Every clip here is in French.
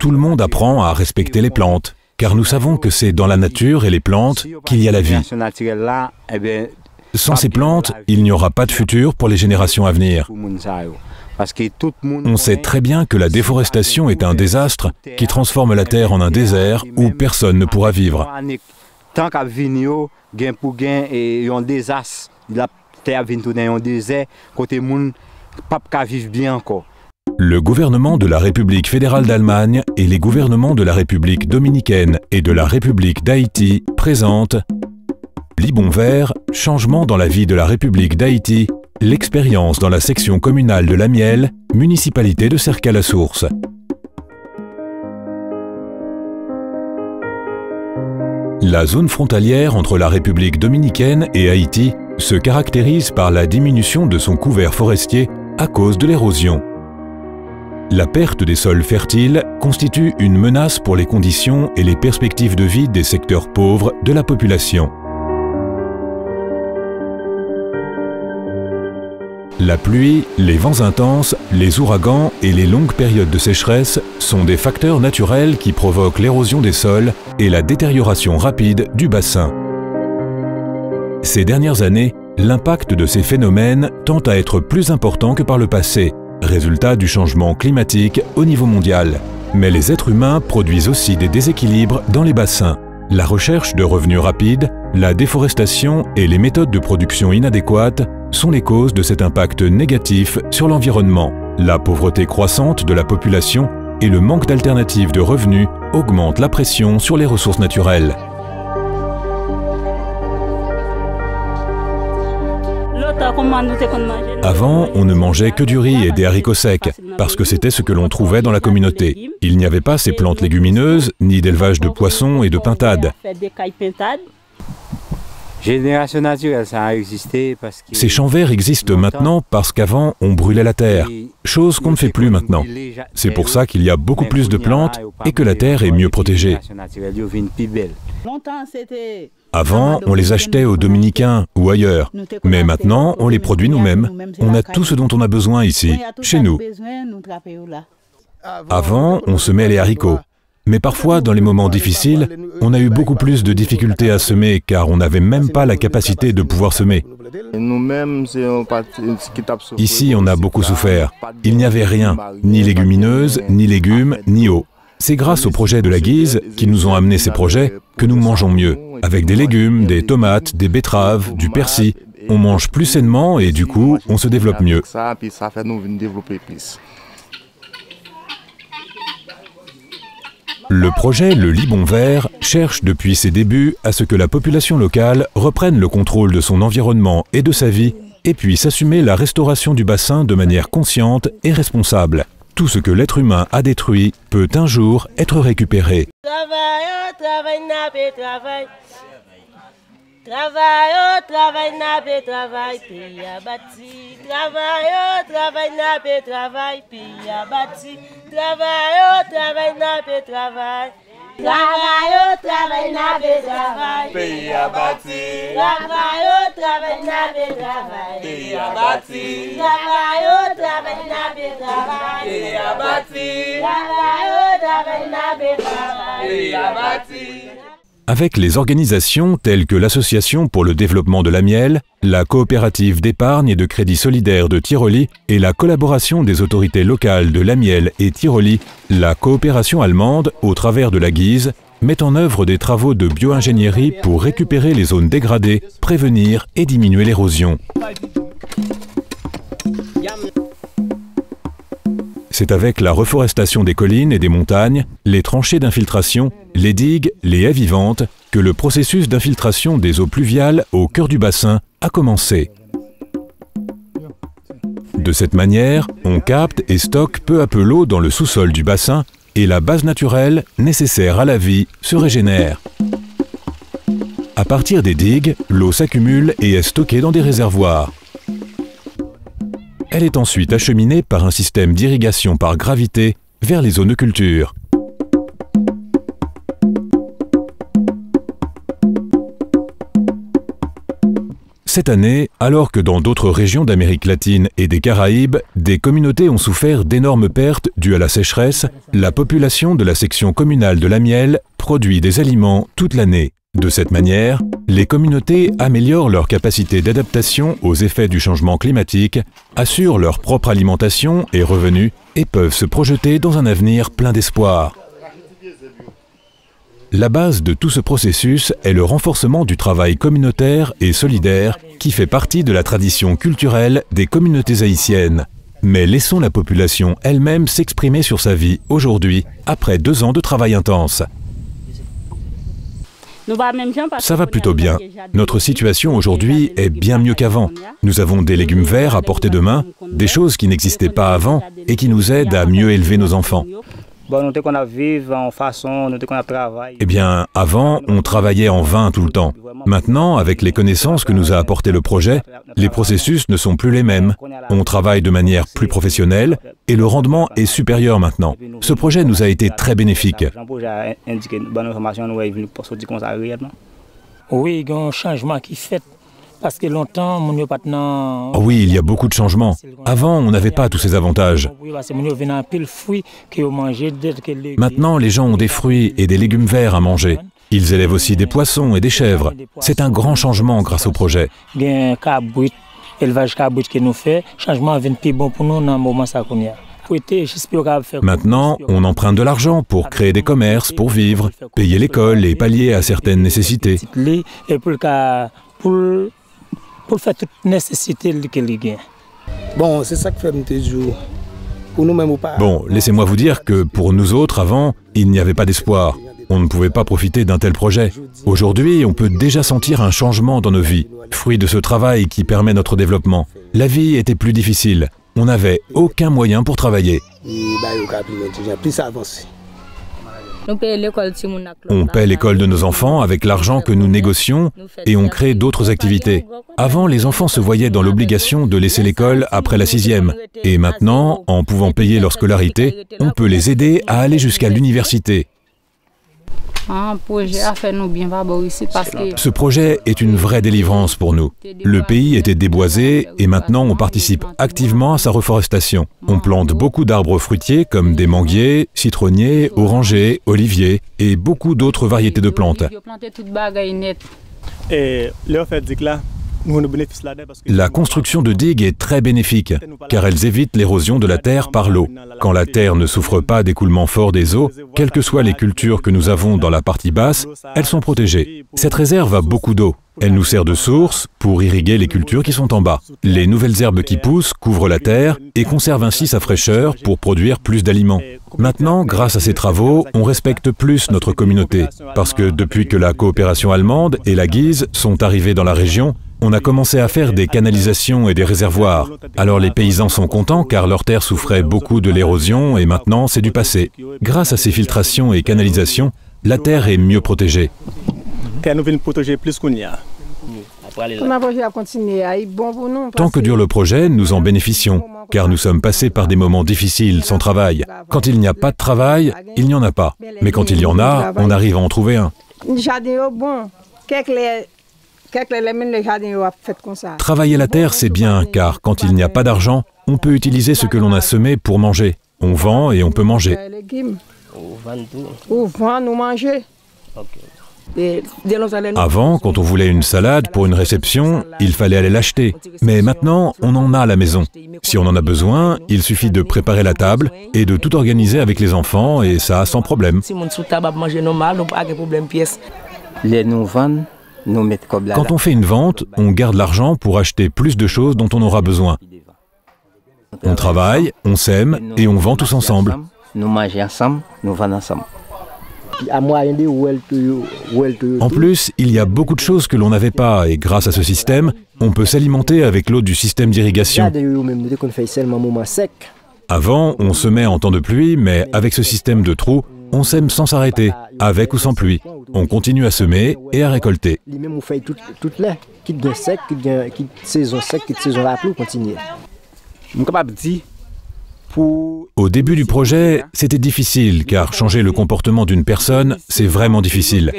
Tout le monde apprend à respecter les plantes, car nous savons que c'est dans la nature et les plantes qu'il y a la vie. Sans ces plantes, il n'y aura pas de futur pour les générations à venir. On sait très bien que la déforestation est un désastre qui transforme la terre en un désert où personne ne pourra vivre. Le gouvernement de la République fédérale d'Allemagne et les gouvernements de la République dominicaine et de la République d'Haïti présentent Libon Vert, changement dans la vie de la République d'Haïti, l'expérience dans la section communale de Lamiel, municipalité de Cercas-la-Source. La zone frontalière entre la République dominicaine et Haïti se caractérise par la diminution de son couvert forestier à cause de l'érosion. La perte des sols fertiles constitue une menace pour les conditions et les perspectives de vie des secteurs pauvres de la population. La pluie, les vents intenses, les ouragans et les longues périodes de sécheresse sont des facteurs naturels qui provoquent l'érosion des sols et la détérioration rapide du bassin. Ces dernières années, l'impact de ces phénomènes tend à être plus important que par le passé, résultat du changement climatique au niveau mondial. Mais les êtres humains produisent aussi des déséquilibres dans les bassins. La recherche de revenus rapides, la déforestation et les méthodes de production inadéquates sont les causes de cet impact négatif sur l'environnement. La pauvreté croissante de la population et le manque d'alternatives de revenus augmentent la pression sur les ressources naturelles. Avant, on ne mangeait que du riz et des haricots secs, parce que c'était ce que l'on trouvait dans la communauté. Il n'y avait pas ces plantes légumineuses, ni d'élevage de poissons et de pintades. Ces champs verts existent maintenant parce qu'avant, on brûlait la terre, chose qu'on ne fait plus maintenant. C'est pour ça qu'il y a beaucoup plus de plantes et que la terre est mieux protégée. Avant, on les achetait aux Dominicains ou ailleurs, mais maintenant, on les produit nous-mêmes. On a tout ce dont on a besoin ici, chez nous. Avant, on semait les haricots. Mais parfois, dans les moments difficiles, on a eu beaucoup plus de difficultés à semer car on n'avait même pas la capacité de pouvoir semer. Ici, on a beaucoup souffert. Il n'y avait rien, ni légumineuses, ni légumes, ni eau. C'est grâce au projet de la Guise, qui nous ont amené ces projets, que nous mangeons mieux. Avec des légumes, des tomates, des betteraves, du persil, on mange plus sainement et du coup, on se développe mieux. Le projet Le Libon Vert cherche depuis ses débuts à ce que la population locale reprenne le contrôle de son environnement et de sa vie et puisse assumer la restauration du bassin de manière consciente et responsable. Tout ce que l'être humain a détruit peut un jour être récupéré. Travail, travail, nabe, travail, pays à bâti. Travail, travail, nabe, travail, pays à bâti. Travail, travail, nabe, travail. Travail, travail, nabe, travail, pays à bâti. Travail, travail, nabe, travail, pays à bâti. Travail, travail, nabe, travail, pays à bâti. Travail, travail, nabe, travail, pays à bâti. Avec les organisations telles que l'Association pour le développement de Lamiel, la coopérative d'épargne et de crédit solidaire de Tiroli et la collaboration des autorités locales de Lamiel et Tiroli, la coopération allemande, au travers de la Guise, met en œuvre des travaux de bio-ingénierie pour récupérer les zones dégradées, prévenir et diminuer l'érosion. C'est avec la reforestation des collines et des montagnes, les tranchées d'infiltration, les digues, les haies vivantes, que le processus d'infiltration des eaux pluviales au cœur du bassin a commencé. De cette manière, on capte et stocke peu à peu l'eau dans le sous-sol du bassin et la base naturelle, nécessaire à la vie, se régénère. À partir des digues, l'eau s'accumule et est stockée dans des réservoirs. Elle est ensuite acheminée par un système d'irrigation par gravité vers les zones de culture. Cette année, alors que dans d'autres régions d'Amérique latine et des Caraïbes, des communautés ont souffert d'énormes pertes dues à la sécheresse, la population de la section communale de Lamiel produit des aliments toute l'année. De cette manière, les communautés améliorent leur capacité d'adaptation aux effets du changement climatique, assurent leur propre alimentation et revenus et peuvent se projeter dans un avenir plein d'espoir. La base de tout ce processus est le renforcement du travail communautaire et solidaire qui fait partie de la tradition culturelle des communautés haïtiennes. Mais laissons la population elle-même s'exprimer sur sa vie aujourd'hui, après 2 ans de travail intense. Ça va plutôt bien. Notre situation aujourd'hui est bien mieux qu'avant. Nous avons des légumes verts à portée de main, des choses qui n'existaient pas avant et qui nous aident à mieux élever nos enfants. Eh bien, avant, on travaillait en vain tout le temps. Maintenant, avec les connaissances que nous a apporté le projet, les processus ne sont plus les mêmes. On travaille de manière plus professionnelle et le rendement est supérieur maintenant. Ce projet nous a été très bénéfique. Oui, il y a un changement qui fait. Parce que longtemps, oui, il y a beaucoup de changements. Avant, on n'avait pas tous ces avantages. Maintenant, les gens ont des fruits et des légumes verts à manger. Ils élèvent aussi des poissons et des chèvres. C'est un grand changement grâce au projet. Maintenant, on emprunte de l'argent pour créer des commerces, pour vivre, payer l'école et pallier à certaines nécessités. Pour faire toute nécessité qu'il y a. Bon, c'est ça que fait toujours. Bon, laissez-moi vous dire que pour nous autres, avant, il n'y avait pas d'espoir. On ne pouvait pas profiter d'un tel projet. Aujourd'hui, on peut déjà sentir un changement dans nos vies, fruit de ce travail qui permet notre développement. La vie était plus difficile. On n'avait aucun moyen pour travailler. On paie l'école de nos enfants avec l'argent que nous négocions et on crée d'autres activités. Avant, les enfants se voyaient dans l'obligation de laisser l'école après la 6e. Et maintenant, en pouvant payer leur scolarité, on peut les aider à aller jusqu'à l'université. Ce projet est une vraie délivrance pour nous. Le pays était déboisé et maintenant on participe activement à sa reforestation. On plante beaucoup d'arbres fruitiers comme des manguiers, citronniers, orangers, oliviers et beaucoup d'autres variétés de plantes. La construction de digues est très bénéfique, car elles évitent l'érosion de la terre par l'eau. Quand la terre ne souffre pas d'écoulement fort des eaux, quelles que soient les cultures que nous avons dans la partie basse, elles sont protégées. Cette réserve a beaucoup d'eau. Elle nous sert de source pour irriguer les cultures qui sont en bas. Les nouvelles herbes qui poussent couvrent la terre et conservent ainsi sa fraîcheur pour produire plus d'aliments. Maintenant, grâce à ces travaux, on respecte plus notre communauté, parce que depuis que la coopération allemande et la Guise sont arrivées dans la région, on a commencé à faire des canalisations et des réservoirs. Alors les paysans sont contents car leurs terres souffraient beaucoup de l'érosion et maintenant c'est du passé. Grâce à ces filtrations et canalisations, la terre est mieux protégée. Tant que dure le projet, nous en bénéficions, car nous sommes passés par des moments difficiles sans travail. Quand il n'y a pas de travail, il n'y en a pas. Mais quand il y en a, on arrive à en trouver un. Travailler la terre, c'est bien, car quand il n'y a pas d'argent, on peut utiliser ce que l'on a semé pour manger. On vend et on peut manger. Avant, quand on voulait une salade pour une réception, il fallait aller l'acheter. Mais maintenant, on en a à la maison. Si on en a besoin, il suffit de préparer la table et de tout organiser avec les enfants, et ça sans problème. Quand on fait une vente, on garde l'argent pour acheter plus de choses dont on aura besoin. On travaille, on sème et on vend tous ensemble. En plus, il y a beaucoup de choses que l'on n'avait pas et grâce à ce système, on peut s'alimenter avec l'eau du système d'irrigation. Avant, on semait en temps de pluie, mais avec ce système de trous, on sème sans s'arrêter, avec ou sans pluie. On continue à semer et à récolter. Au début du projet, c'était difficile, car changer le comportement d'une personne, c'est vraiment difficile.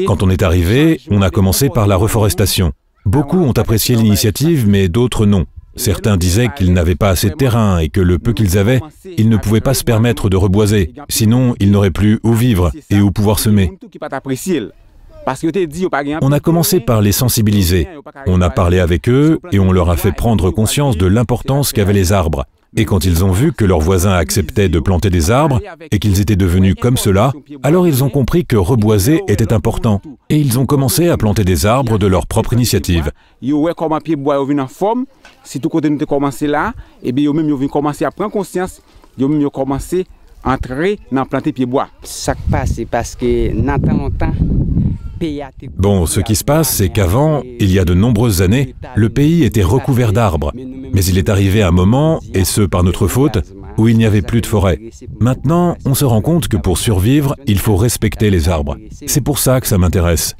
Quand on est arrivé, on a commencé par la reforestation. Beaucoup ont apprécié l'initiative, mais d'autres non. Certains disaient qu'ils n'avaient pas assez de terrain et que le peu qu'ils avaient, ils ne pouvaient pas se permettre de reboiser. Sinon, ils n'auraient plus où vivre et où pouvoir semer. On a commencé par les sensibiliser. On a parlé avec eux et on leur a fait prendre conscience de l'importance qu'avaient les arbres. Et quand ils ont vu que leurs voisins acceptaient de planter des arbres et qu'ils étaient devenus comme cela, alors ils ont compris que reboiser était important. Et ils ont commencé à planter des arbres de leur propre initiative. Si tout côté nous commencé là, et bien même ils commencer à prendre conscience, ils commencé à entrer dans planter pied bois. Ça passe parce que longtemps. Bon, ce qui se passe, c'est qu'avant, il y a de nombreuses années, le pays était recouvert d'arbres. Mais il est arrivé un moment, et ce par notre faute, où il n'y avait plus de forêt. Maintenant, on se rend compte que pour survivre, il faut respecter les arbres. C'est pour ça que ça m'intéresse.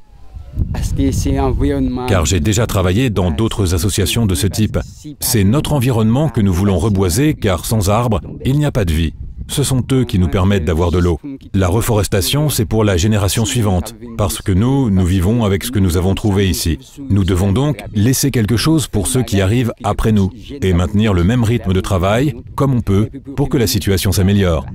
Car j'ai déjà travaillé dans d'autres associations de ce type. C'est notre environnement que nous voulons reboiser, car sans arbres, il n'y a pas de vie. Ce sont eux qui nous permettent d'avoir de l'eau. La reforestation, c'est pour la génération suivante, parce que nous vivons avec ce que nous avons trouvé ici. Nous devons donc laisser quelque chose pour ceux qui arrivent après nous, et maintenir le même rythme de travail, comme on peut, pour que la situation s'améliore.